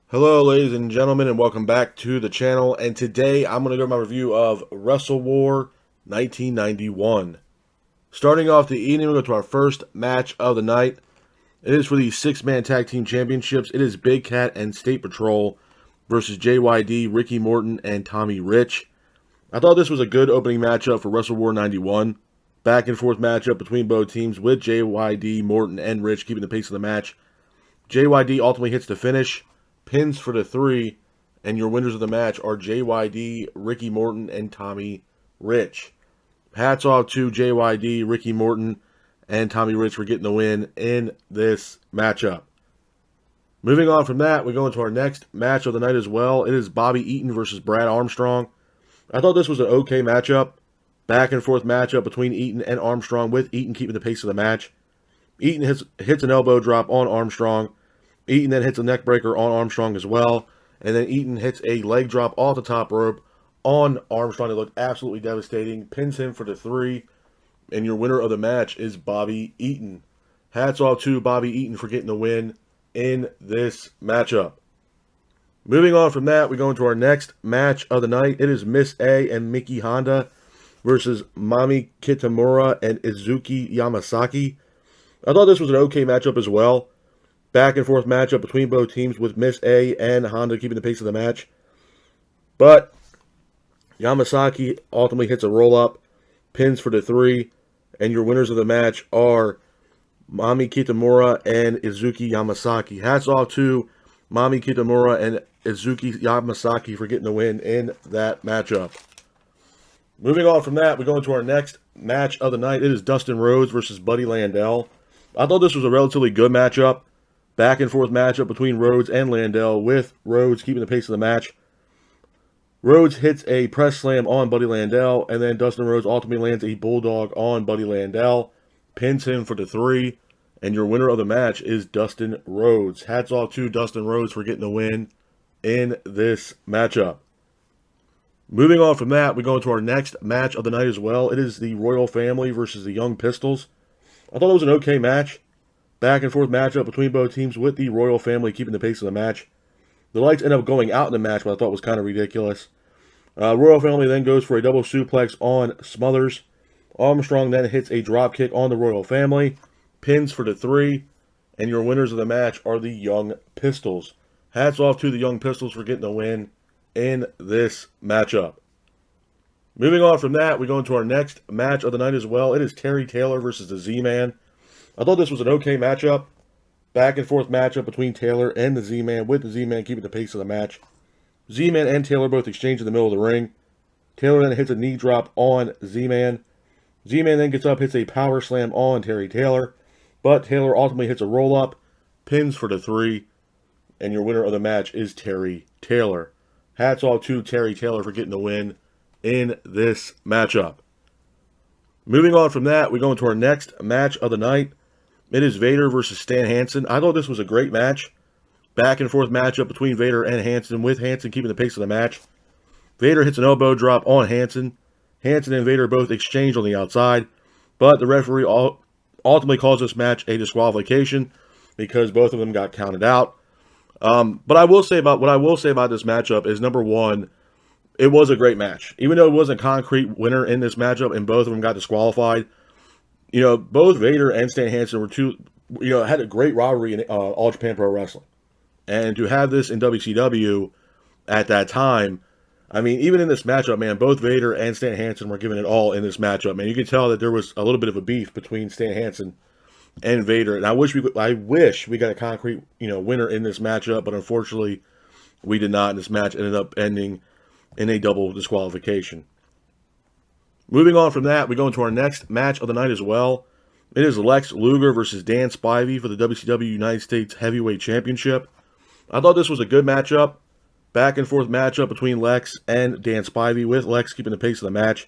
Hello, ladies and gentlemen, and welcome back to the channel. And today I'm going to go my review of Wrestle War 1991. Starting off the evening, we'll go to our first match of the night. It is for the six-man tag team championships. It is Big Cat and State Patrol versus JYD, Ricky Morton, and Tommy Rich. I thought this was a good opening matchup for Wrestle War 91. Back and forth matchup between both teams with JYD, Morton, and Rich keeping the pace of the match. JYD ultimately hits the finish, pins for the 3, and your winners of the match are JYD, Ricky Morton, and Tommy Rich. Hats off to JYD, Ricky Morton, and Tommy Rich for getting the win in this matchup. Moving on from that, we go into our next match of the night as well. It is Bobby Eaton versus Brad Armstrong. I thought this was an okay matchup. Back and forth matchup between Eaton and Armstrong, with Eaton keeping the pace of the match. Eaton hits an elbow drop on Armstrong. Eaton then hits a neck breaker on Armstrong as well. And then Eaton hits a leg drop off the top rope on Armstrong. It looked absolutely devastating. Pins him for the 3. And your winner of the match is Bobby Eaton. Hats off to Bobby Eaton for getting the win in this matchup. Moving on from that, we go into our next match of the night. It is Miss A and Miki Honda versus Mami Kitamura and Izuki Yamasaki. I thought this was an okay matchup as well. Back and forth matchup between both teams, with Miss A and Honda keeping the pace of the match. But Yamasaki ultimately hits a roll-up, pins for the 3, and your winners of the match are Mami Kitamura and Izuki Yamasaki. Hats off to Mami Kitamura and Izuki Yamasaki for getting the win in that matchup. Moving on from that, we go into our next match of the night. It is Dustin Rhodes versus Buddy Landel. I thought this was a relatively good matchup. Back and forth matchup between Rhodes and Landel, with Rhodes keeping the pace of the match. Rhodes hits a press slam on Buddy Landel, and then Dustin Rhodes ultimately lands a bulldog on Buddy Landel, pins him for the 3, and your winner of the match is Dustin Rhodes. Hats off to Dustin Rhodes for getting the win in this matchup. Moving on from that, we go into our next match of the night as well. It is the Royal Family versus the Young Pistols. I thought it was an okay match. Back and forth matchup between both teams, with the Royal Family keeping the pace of the match. The lights end up going out in the match, but I thought was kind of ridiculous. Royal Family then goes for a double suplex on Smothers. Armstrong then hits a drop kick on the Royal Family, pins for the 3, and your winners of the match are the Young Pistols. Hats off to the Young Pistols for getting the win in this matchup. Moving on from that, we go into our next match of the night as well. It is Terry Taylor versus the Z-Man. I thought this was an okay matchup. Back and forth matchup between Taylor and the Z-Man, with the Z-Man keeping the pace of the match. Z-Man and Taylor both exchange in the middle of the ring. Taylor then hits a knee drop on Z-Man. Z-Man then gets up, hits a power slam on Terry Taylor, but Taylor ultimately hits a roll-up, pins for the 3, and your winner of the match is Terry Taylor. Hats off to Terry Taylor for getting the win in this matchup. Moving on from that, we go into our next match of the night. It is Vader versus Stan Hansen. I thought this was a great match. Back and forth matchup between Vader and Hansen, with Hansen keeping the pace of the match. Vader hits an elbow drop on Hansen. Hansen and Vader both exchange on the outside, but the referee ultimately calls this match a disqualification because both of them got counted out. But I will say about this matchup is, number one, it was a great match. Even though it wasn't a concrete winner in this matchup and both of them got disqualified, both Vader and Stan Hansen had a great rivalry in All Japan Pro Wrestling. And to have this in WCW at that time, I mean, even in this matchup, man, both Vader and Stan Hansen were giving it all in this matchup, man. You could tell that there was a little bit of a beef between Stan Hansen and Vader. And I wish we got a concrete, winner in this matchup, but unfortunately we did not. And this match ended up ending in a double disqualification. Moving on from that, we go into our next match of the night as well. It is Lex Luger versus Dan Spivey for the WCW United States Heavyweight Championship. I thought this was a good matchup. Back and forth matchup between Lex and Dan Spivey, with Lex keeping the pace of the match.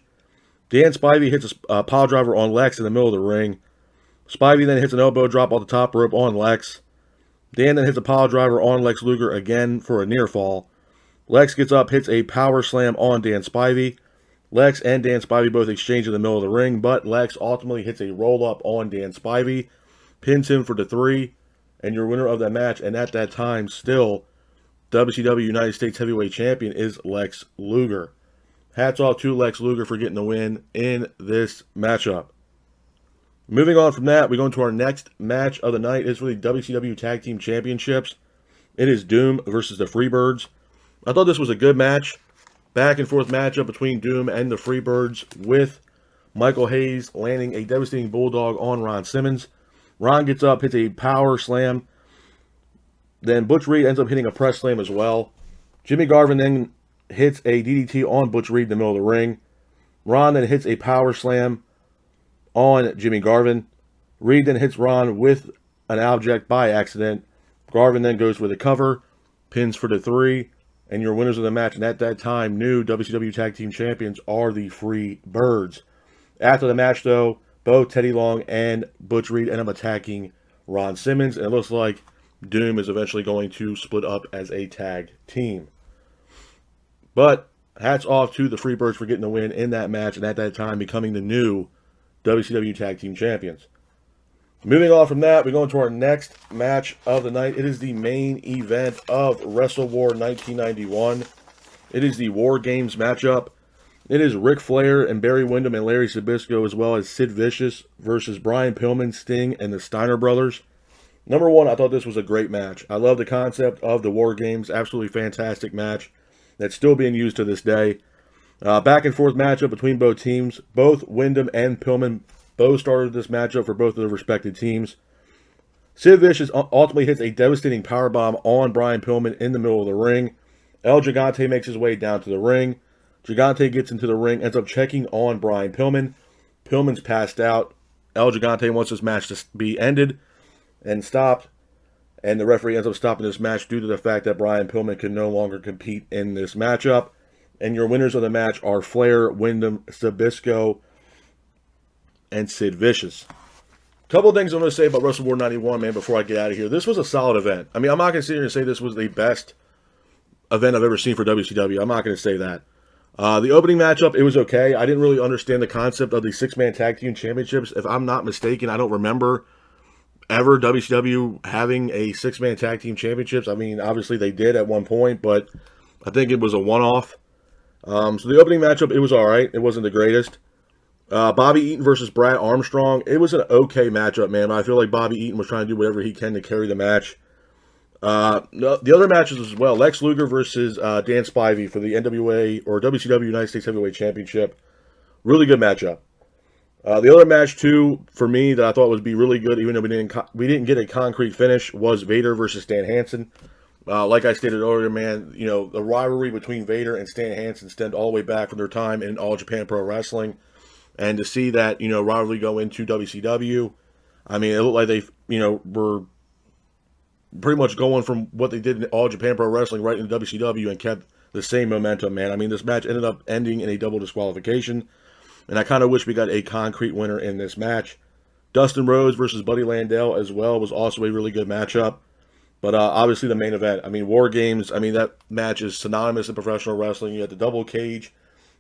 Dan Spivey hits a pile driver on Lex in the middle of the ring. Spivey then hits an elbow drop off the top rope on Lex. Dan then hits a pile driver on Lex Luger again for a near fall. Lex gets up, hits a power slam on Dan Spivey. Lex and Dan Spivey both exchange in the middle of the ring, but Lex ultimately hits a roll-up on Dan Spivey, pins him for the 3, and your winner of that match, and at that time still WCW United States Heavyweight Champion is Lex Luger. Hats off to Lex Luger for getting the win in this matchup. Moving on from that, we go into our next match of the night. It's for the WCW Tag Team Championships. It is Doom versus the Freebirds. I thought this was a good match. Back and forth matchup between Doom and the Freebirds, with Michael Hayes landing a devastating bulldog on Ron Simmons. Ron gets up, hits a power slam. Then Butch Reed ends up hitting a press slam as well. Jimmy Garvin then hits a DDT on Butch Reed in the middle of the ring. Ron then hits a power slam on Jimmy Garvin. Reed then hits Ron with an object by accident. Garvin then goes for the cover, pins for the 3, and your winners of the match, and at that time, new WCW Tag Team Champions, are the Freebirds. After the match, though, both Teddy Long and Butch Reed end up attacking Ron Simmons, and it looks like Doom is eventually going to split up as a tag team. But hats off to the Freebirds for getting the win in that match, and at that time becoming the new WCW Tag Team Champions. Moving on from that, we go into our next match of the night. It is the main event of Wrestle War 1991. It is the War Games matchup. It is Ric Flair and Barry Windham and Larry Zbyszko, as well as Sid Vicious versus Brian Pillman, Sting, and the Steiner Brothers. Number one, I thought this was a great match. I love the concept of the War Games. Absolutely fantastic match that's still being used to this day. Back and forth matchup between both teams. Both Windham and Pillman both started this matchup for both of their respective teams. Sid Vicious ultimately hits a devastating powerbomb on Brian Pillman in the middle of the ring. El Gigante makes his way down to the ring. Gigante gets into the ring, ends up checking on Brian Pillman. Pillman's passed out. El Gigante wants this match to be ended and stopped. And the referee ends up stopping this match due to the fact that Brian Pillman can no longer compete in this matchup. And your winners of the match are Flair, Windham, Zbyszko, and Sid Vicious. Couple of things I'm going to say about Wrestle War 91, man, before I get out of here. This was a solid event. I mean, I'm not going to sit here and say this was the best event I've ever seen for WCW. I'm not going to say that. The opening matchup, it was okay. I didn't really understand the concept of the six-man tag team championships. If I'm not mistaken, I don't remember ever WCW having a six-man tag team championships. I mean, obviously they did at one point, but I think it was a one-off. So the opening matchup, it was all right. It wasn't the greatest. Bobby Eaton versus Brad Armstrong. It was an okay matchup, man. I feel like Bobby Eaton was trying to do whatever he can to carry the match. The other matches as well. Lex Luger versus Dan Spivey for the NWA or WCW United States Heavyweight Championship. Really good matchup. The other match, too, for me, that I thought would be really good, even though we didn't get a concrete finish, was Vader versus Stan Hansen. Like I stated earlier, man, you know, the rivalry between Vader and Stan Hansen stemmed all the way back from their time in All Japan Pro Wrestling. And to see that, you know, rivalry go into WCW, I mean, it looked like they, you know, were pretty much going from what they did in All Japan Pro Wrestling right into WCW and kept the same momentum, man. I mean, this match ended up ending in a double disqualification. And I kind of wish we got a concrete winner in this match. Dustin Rhodes versus Buddy Landel as well was also a really good matchup. But obviously the main event, I mean, War Games, I mean, that match is synonymous in professional wrestling. You had the double cage,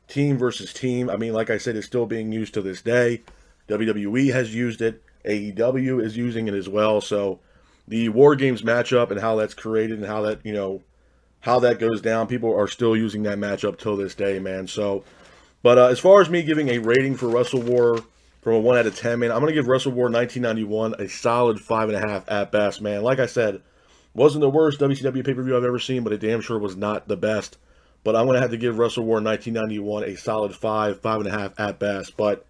team versus team. I mean, like I said, it's still being used to this day. WWE has used it. AEW is using it as well. So the War Games matchup and how that's created and how that, you know, how that goes down, people are still using that matchup till this day, man. So, but as far as me giving a rating for Wrestle War from a 1 out of 10, man, I'm going to give Wrestle War 1991 a solid 5.5 at best, man. Like I said, wasn't the worst WCW pay-per-view I've ever seen, but it damn sure was not the best. But I'm going to have to give Wrestle War 1991 a solid 5.5 at best. But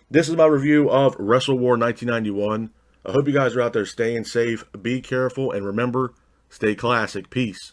this is my review of Wrestle War 1991. I hope you guys are out there staying safe. Be careful. And remember, stay classic. Peace.